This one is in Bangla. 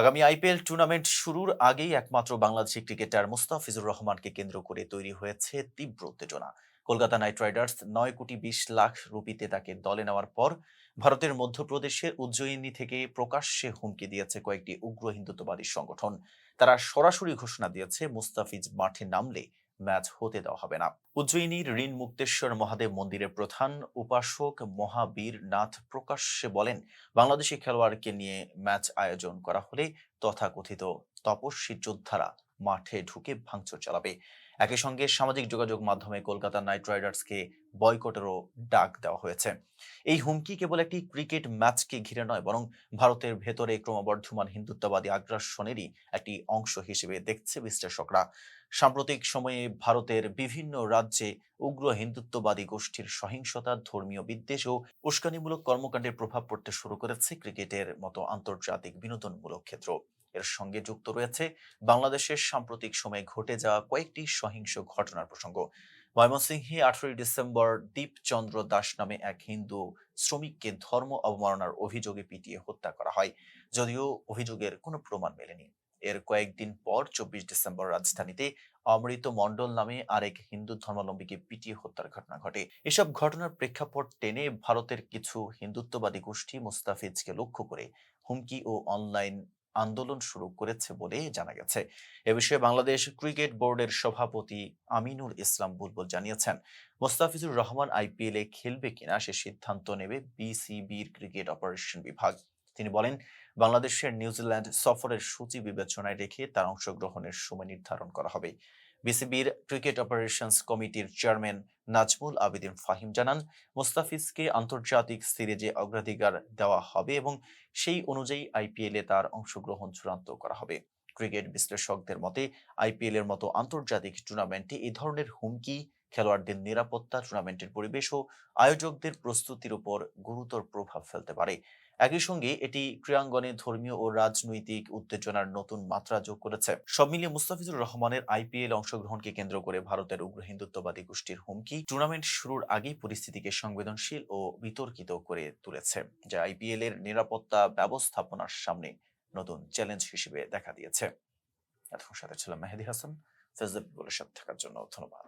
আগামী আইপিএল টুর্নামেন্ট শুরুর আগেই একমাত্র বাংলাদেশি ক্রিকেটার মুস্তাফিজুর রহমানকে কেন্দ্র করে তৈরি হয়েছে তীব্র উত্তেজনা। কলকাতা নাইট রাইডার্স 9 কোটি 20 লাখ রুপিতে তাকে দলে নেওয়ার পর ভারতের মধ্যপ্রদেশের উজ্জয়িনী থেকে প্রকাশ্যে হুমকি দিয়েছে কয়েকটি উগ্র হিন্দুত্ববাদী সংগঠন। তারা সরাসরি ঘোষণা দিয়েছে মুস্তাফিজ মাঠে নামলে ম্যাচ হতে দেওয়া হবে না। উজ্জয়িনীর ঋণ মুক্তেশ্বর মহাদেব মন্দিরের প্রধান উপাসক মহাবীর নাথ প্রকাশ্যে বলেন, বাংলাদেশি খেলোয়াড়কে নিয়ে ম্যাচ আয়োজন করা হলে তথাকথিত তপস্বী যোদ্ধারা মাঠে ঢুকে ভাঙচুর চালাবে। একই সঙ্গে সামাজিক যোগাযোগ মাধ্যমে কলকাতা নাইট রাইডার্সকে বয়কটেরও ডাক দেওয়া হয়েছে। এই হুমকি কেবল একটি ক্রিকেট ম্যাচকে ঘিরে নয়, বরং ভারতের ভেতরে ক্রমবর্ধমান হিন্দুত্ববাদী আগ্রাসনেরই একটি অংশ হিসেবে দেখছে বিশ্লেষকরা। সাম্প্রতিক সময়ে ভারতের বিভিন্ন রাজ্যে উগ্র হিন্দুত্ববাদী গোষ্ঠীর সহিংসতা, ধর্মীয় বিদ্বেষ ও উস্কানিমূলক কর্মকাণ্ডের প্রভাব পড়তে শুরু করেছে ক্রিকেটের মতো আন্তর্জাতিক বিনোদনমূলক ক্ষেত্র। এর সঙ্গে যুক্ত রয়েছে বাংলাদেশের সাম্প্রতিক সময়ে ঘটে যাওয়া কয়েকটি সহিংস ঘটনার প্রসঙ্গ। ময়মনসিংহে 18 ডিসেম্বর দীপচন্দ্র দাস নামে এক হিন্দু শ্রমিককে ধর্ম অবমাননার অভিযোগে পিটিয়ে হত্যা করা হয়, যদিও অভিযোগের কোনো প্রমাণ মেলেনি। এর কয়েকদিন পর 24 ডিসেম্বর রাজধানীতে অমৃত মণ্ডল নামে আরেক হিন্দু ধর্মাবলম্বীকে পিটিয়ে হত্যার ঘটনা ঘটে। এসব ঘটনার প্রেক্ষাপট টেনে ভারতের কিছু হিন্দুত্ববাদী গোষ্ঠী মুস্তাফিজকে লক্ষ্য করে হুমকি ও অনলাইন আন্দোলন শুরু করেছে বলে জানা গেছে। এ বিষয়ে বাংলাদেশ ক্রিকেট বোর্ডের সভাপতি আমিনুল ইসলাম বুলবুল জানিয়েছেন, মোস্তাফিজুর রহমান আইপিএলে খেলবে কিনা সে সিদ্ধান্ত নেবে বিসিবির ক্রিকেট অপারেশন বিভাগ। তিনি বলেন, বাংলাদেশের নিউজিল্যান্ড সফরের সূচি বিবেচনায় রেখে তার অংশগ্রহণের সময় নির্ধারণ করা হবে। বিসিবির ক্রিকেট অপারেশনস কমিটির চেয়ারম্যান নাজমুল আবেদিন ফাহিম জানান, মোস্তাফিজকে আন্তর্জাতিক সিরিজে অগ্রাধিকার দেওয়া হবে এবং সেই অনুযায়ী আইপিএলে তার অংশগ্রহণ চূড়ান্ত করা হবে। ক্রিকেট বিশ্লেষকদের মতে, আইপিএল এর মতো আন্তর্জাতিক টুর্নামেন্টে এই ধরনের হুমকি খেলোয়াড়দের নিরাপত্তা, টুর্নামেন্টের পরিবেশ ও আয়োজকদের প্রস্তুতির উপর গুরুতর প্রভাব ফেলতে পারে। একই সঙ্গে এটি ক্রীড়াঙ্গনে ধর্মীয় ও রাজনৈতিক উত্তেজনার নতুন মাত্রা যোগ করেছে। সব মিলিয়ে মুস্তাফিজুর রহমানের আইপিএল অংশগ্রহণকে কেন্দ্র করে ভারতের উগ্র হিন্দুত্ববাদী গোষ্ঠীর হুমকি টুর্নামেন্ট শুরুর আগেই পরিস্থিতিকে সংবেদনশীল ও বিতর্কিত করে তুলেছে, যা আইপিএল এর নিরাপত্তা ব্যবস্থাপনার সামনে নতুন চ্যালেঞ্জ হিসেবে দেখা দিয়েছে। এতক্ষণ সাথে ছিলাম মেহেদী হাসান। ফেসবুক বলে সাথে থাকার জন্য ধন্যবাদ।